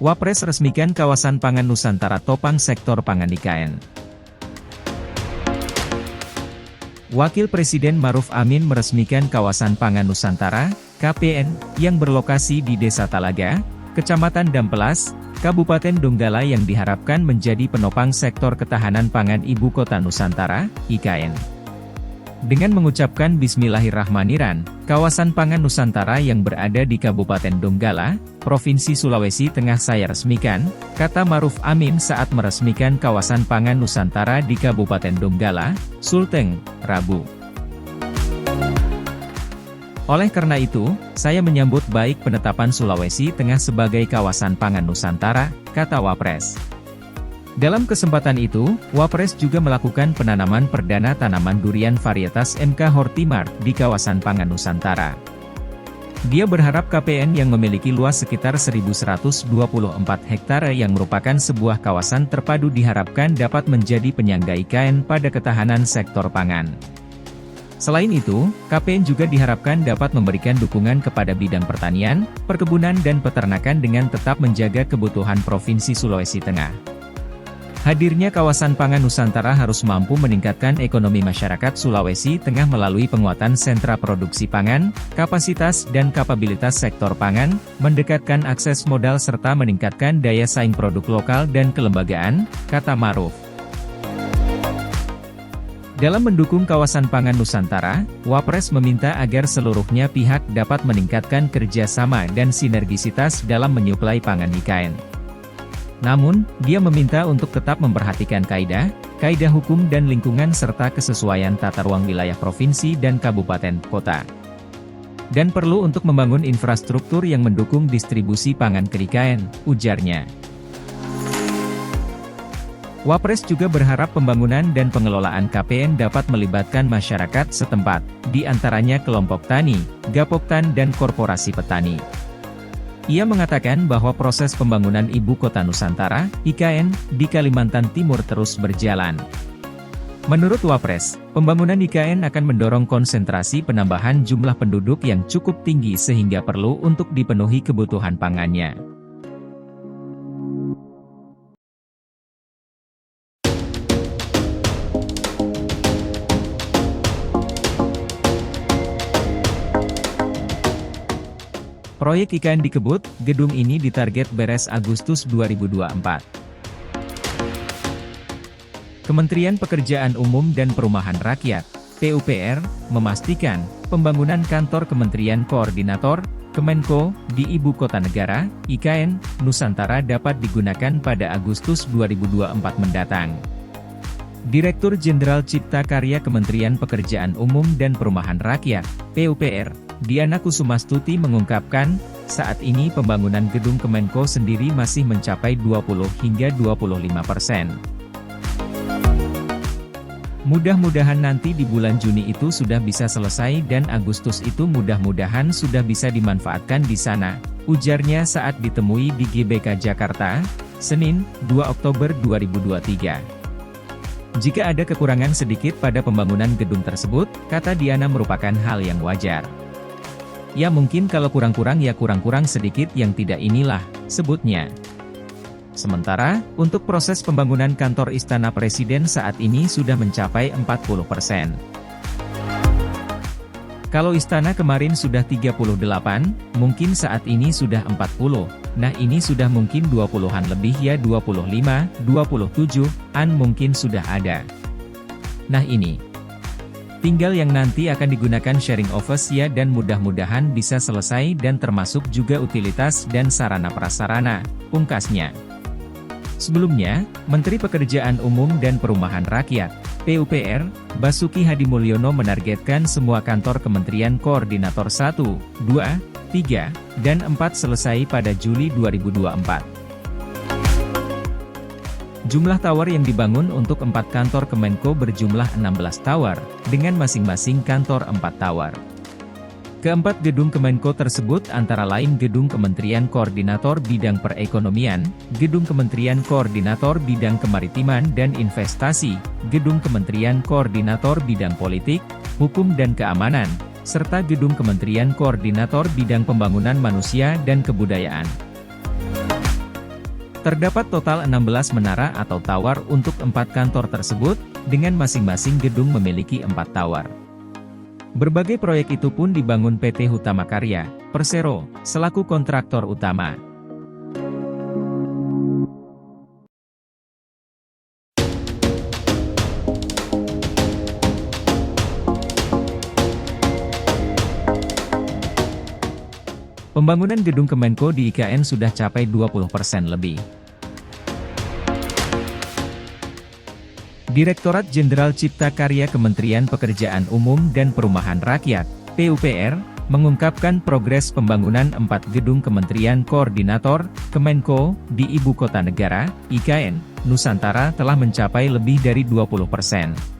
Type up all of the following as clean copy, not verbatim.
Wapres resmikan kawasan pangan Nusantara topang sektor pangan IKN. Wakil Presiden Maruf Amin meresmikan kawasan pangan Nusantara, KPN, yang berlokasi di Desa Talaga, Kecamatan Dampelas, Kabupaten Donggala yang diharapkan menjadi penopang sektor ketahanan pangan Ibu Kota Nusantara, IKN. Dengan mengucapkan Bismillahirrahmanirrahim, kawasan pangan Nusantara yang berada di Kabupaten Donggala, Provinsi Sulawesi Tengah saya resmikan, kata Maruf Amin saat meresmikan kawasan pangan Nusantara di Kabupaten Donggala, Sulteng, Rabu. Oleh karena itu, saya menyambut baik penetapan Sulawesi Tengah sebagai kawasan pangan Nusantara, kata Wapres. Dalam kesempatan itu, Wapres juga melakukan penanaman perdana tanaman durian varietas MK Hortimart di kawasan pangan Nusantara. Dia berharap KPN yang memiliki luas sekitar 1.124 hektare yang merupakan sebuah kawasan terpadu diharapkan dapat menjadi penyangga IKN pada ketahanan sektor pangan. Selain itu, KPN juga diharapkan dapat memberikan dukungan kepada bidang pertanian, perkebunan dan peternakan dengan tetap menjaga kebutuhan Provinsi Sulawesi Tengah. Hadirnya kawasan pangan Nusantara harus mampu meningkatkan ekonomi masyarakat Sulawesi Tengah melalui penguatan sentra produksi pangan, kapasitas dan kapabilitas sektor pangan, mendekatkan akses modal serta meningkatkan daya saing produk lokal dan kelembagaan, kata Maruf. Dalam mendukung kawasan pangan Nusantara, Wapres meminta agar seluruhnya pihak dapat meningkatkan kerjasama dan sinergisitas dalam menyuplai pangan IKN. Namun, dia meminta untuk tetap memperhatikan kaidah hukum dan lingkungan serta kesesuaian tata ruang wilayah provinsi dan kabupaten kota. Dan perlu untuk membangun infrastruktur yang mendukung distribusi pangan ke IKN, ujarnya. Wapres juga berharap pembangunan dan pengelolaan KPN dapat melibatkan masyarakat setempat, di antaranya kelompok tani, gapoktan dan korporasi petani. Ia mengatakan bahwa proses pembangunan Ibu Kota Nusantara, IKN, di Kalimantan Timur terus berjalan. Menurut Wapres, pembangunan IKN akan mendorong konsentrasi penambahan jumlah penduduk yang cukup tinggi sehingga perlu untuk dipenuhi kebutuhan pangannya. Proyek IKN dikebut, gedung ini ditarget beres Agustus 2024. Kementerian Pekerjaan Umum dan Perumahan Rakyat, PUPR, memastikan, pembangunan kantor Kementerian Koordinator, Kemenko, di Ibu Kota Negara, IKN, Nusantara dapat digunakan pada Agustus 2024 mendatang. Direktur Jenderal Cipta Karya Kementerian Pekerjaan Umum dan Perumahan Rakyat, PUPR, Diana Kusumastuti mengungkapkan, saat ini pembangunan gedung Kemenko sendiri masih mencapai 20 hingga 25%. Mudah-mudahan nanti di bulan Juni itu sudah bisa selesai dan Agustus itu mudah-mudahan sudah bisa dimanfaatkan di sana, ujarnya saat ditemui di GBK Jakarta, Senin, 2 Oktober 2023. Jika ada kekurangan sedikit pada pembangunan gedung tersebut, kata Diana merupakan hal yang wajar. Ya mungkin kalau kurang-kurang ya kurang-kurang sedikit yang tidak inilah, sebutnya. Sementara, untuk proses pembangunan kantor Istana Presiden saat ini sudah mencapai 40%. Kalau Istana kemarin sudah 38, mungkin saat ini sudah 40, nah ini sudah mungkin 20-an lebih ya 25, 27-an mungkin sudah ada. Nah ini. Tinggal yang nanti akan digunakan sharing office ya dan mudah-mudahan bisa selesai dan termasuk juga utilitas dan sarana prasarana, pungkasnya. Sebelumnya, Menteri Pekerjaan Umum dan Perumahan Rakyat, PUPR, Basuki Hadimulyono menargetkan semua kantor Kementerian Koordinator 1, 2, 3, dan 4 selesai pada Juli 2024. Jumlah tower yang dibangun untuk 4 kantor Kemenko berjumlah 16 tower, dengan masing-masing kantor 4 tower. Keempat gedung Kemenko tersebut antara lain Gedung Kementerian Koordinator Bidang Perekonomian, Gedung Kementerian Koordinator Bidang Kemaritiman dan Investasi, Gedung Kementerian Koordinator Bidang Politik, Hukum dan Keamanan, serta Gedung Kementerian Koordinator Bidang Pembangunan Manusia dan Kebudayaan. Terdapat total 16 menara atau tower untuk 4 kantor tersebut, dengan masing-masing gedung memiliki 4 tower. Berbagai proyek itu pun dibangun PT Hutama Karya, Persero, selaku kontraktor utama. Pembangunan gedung Kemenko di IKN sudah capai 20% lebih. Direktorat Jenderal Cipta Karya Kementerian Pekerjaan Umum dan Perumahan Rakyat, PUPR, mengungkapkan progres pembangunan 4 gedung Kementerian Koordinator, Kemenko, di Ibu Kota Negara, IKN, Nusantara telah mencapai lebih dari 20%.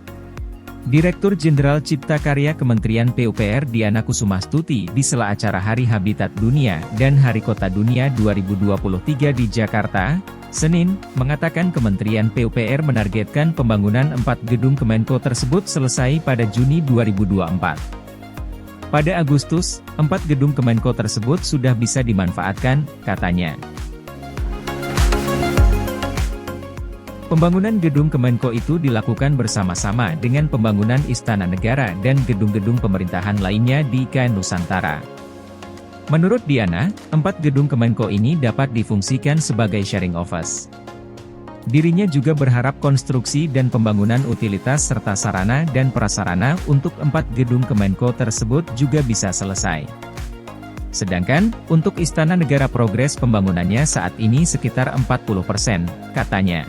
Direktur Jenderal Cipta Karya Kementerian PUPR Diana Kusumastuti di sela acara Hari Habitat Dunia dan Hari Kota Dunia 2023 di Jakarta, Senin, mengatakan Kementerian PUPR menargetkan pembangunan 4 gedung Kemenko tersebut selesai pada Juni 2024. Pada Agustus, 4 gedung Kemenko tersebut sudah bisa dimanfaatkan, katanya. Pembangunan gedung Kemenko itu dilakukan bersama-sama dengan pembangunan Istana Negara dan gedung-gedung pemerintahan lainnya di IKN Nusantara. Menurut Diana, 4 gedung Kemenko ini dapat difungsikan sebagai sharing office. Dirinya juga berharap konstruksi dan pembangunan utilitas serta sarana dan prasarana untuk 4 gedung Kemenko tersebut juga bisa selesai. Sedangkan, untuk Istana Negara progres pembangunannya saat ini sekitar 40%, katanya.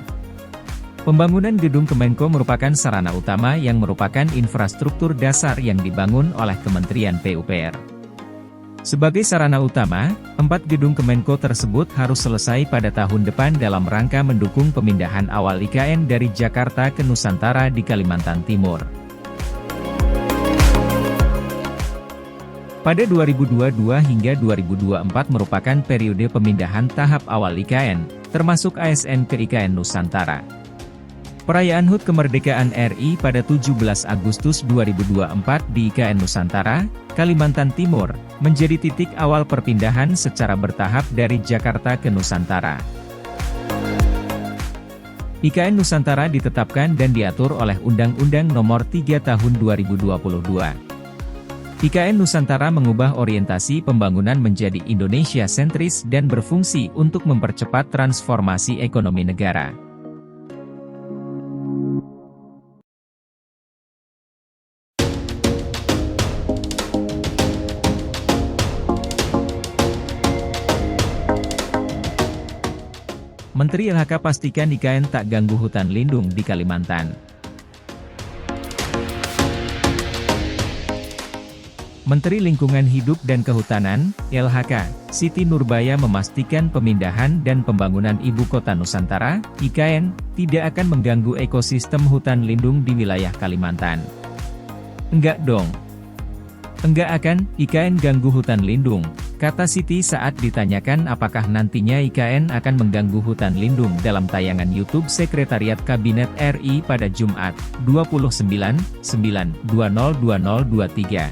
Pembangunan gedung Kemenko merupakan sarana utama yang merupakan infrastruktur dasar yang dibangun oleh Kementerian PUPR. Sebagai sarana utama, 4 gedung Kemenko tersebut harus selesai pada tahun depan dalam rangka mendukung pemindahan awal IKN dari Jakarta ke Nusantara di Kalimantan Timur. Pada 2022 hingga 2024 merupakan periode pemindahan tahap awal IKN, termasuk ASN ke IKN Nusantara. Perayaan HUT Kemerdekaan RI pada 17 Agustus 2024 di IKN Nusantara, Kalimantan Timur, menjadi titik awal perpindahan secara bertahap dari Jakarta ke Nusantara. IKN Nusantara ditetapkan dan diatur oleh Undang-Undang Nomor 3 Tahun 2022. IKN Nusantara mengubah orientasi pembangunan menjadi Indonesia sentris dan berfungsi untuk mempercepat transformasi ekonomi negara. Menteri LHK pastikan IKN tak ganggu hutan lindung di Kalimantan. Menteri Lingkungan Hidup dan Kehutanan, LHK, Siti Nurbaya memastikan pemindahan dan pembangunan Ibu Kota Nusantara, IKN, tidak akan mengganggu ekosistem hutan lindung di wilayah Kalimantan. Enggak dong. Enggak akan, IKN ganggu hutan lindung, kata Siti saat ditanyakan apakah nantinya IKN akan mengganggu hutan lindung dalam tayangan YouTube Sekretariat Kabinet RI pada Jumat, 29/9/2023.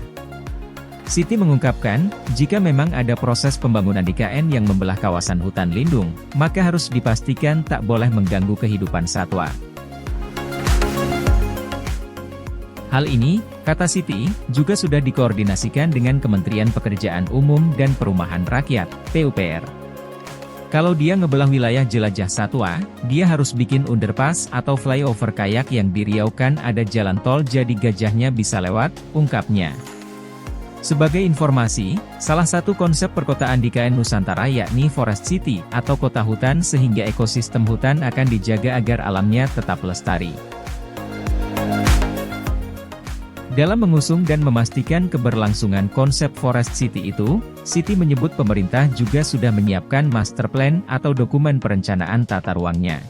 Siti mengungkapkan, jika memang ada proses pembangunan IKN yang membelah kawasan hutan lindung, maka harus dipastikan tak boleh mengganggu kehidupan satwa. Hal ini, kata Siti, juga sudah dikoordinasikan dengan Kementerian Pekerjaan Umum dan Perumahan Rakyat, PUPR. Kalau dia ngebelah wilayah jelajah satwa, dia harus bikin underpass atau flyover kayak yang di Riau kan ada jalan tol jadi gajahnya bisa lewat, ungkapnya. Sebagai informasi, salah satu konsep perkotaan di IKN Nusantara yakni Forest City atau kota hutan sehingga ekosistem hutan akan dijaga agar alamnya tetap lestari. Dalam mengusung dan memastikan keberlangsungan konsep Forest City itu, Siti menyebut pemerintah juga sudah menyiapkan master plan atau dokumen perencanaan tata ruangnya.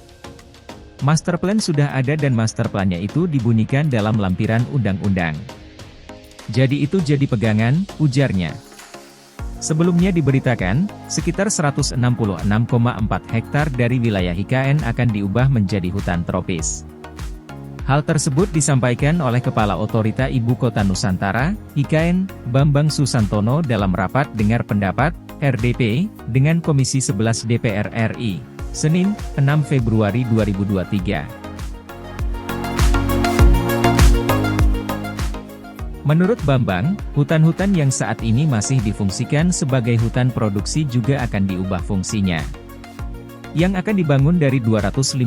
Master plan sudah ada dan master plannya itu dibunyikan dalam lampiran undang-undang. Jadi itu jadi pegangan, ujarnya. Sebelumnya diberitakan, sekitar 166,4 hektar dari wilayah IKN akan diubah menjadi hutan tropis. Hal tersebut disampaikan oleh Kepala Otorita Ibu Kota Nusantara, IKN, Bambang Susantono dalam rapat dengar pendapat, RDP, dengan Komisi 11 DPR RI. Senin, 6 Februari 2023. Menurut Bambang, hutan-hutan yang saat ini masih difungsikan sebagai hutan produksi juga akan diubah fungsinya. Yang akan dibangun dari 256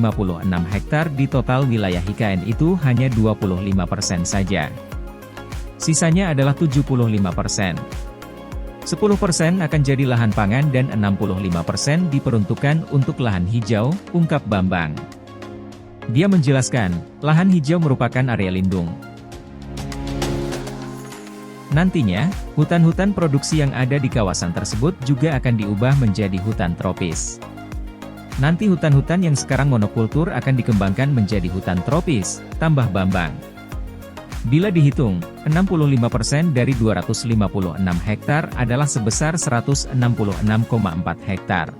hektar di total wilayah IKN itu hanya 25% saja. Sisanya adalah 75%. 10% akan jadi lahan pangan dan 65% diperuntukkan untuk lahan hijau, ungkap Bambang. Dia menjelaskan, lahan hijau merupakan area lindung. Nantinya, hutan-hutan produksi yang ada di kawasan tersebut juga akan diubah menjadi hutan tropis. Nanti hutan-hutan yang sekarang monokultur akan dikembangkan menjadi hutan tropis, tambah Bambang. Bila dihitung, 65% dari 256 hektar adalah sebesar 166,4 hektar.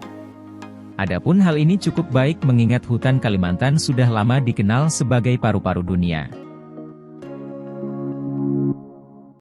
Adapun hal ini cukup baik mengingat hutan Kalimantan sudah lama dikenal sebagai paru-paru dunia.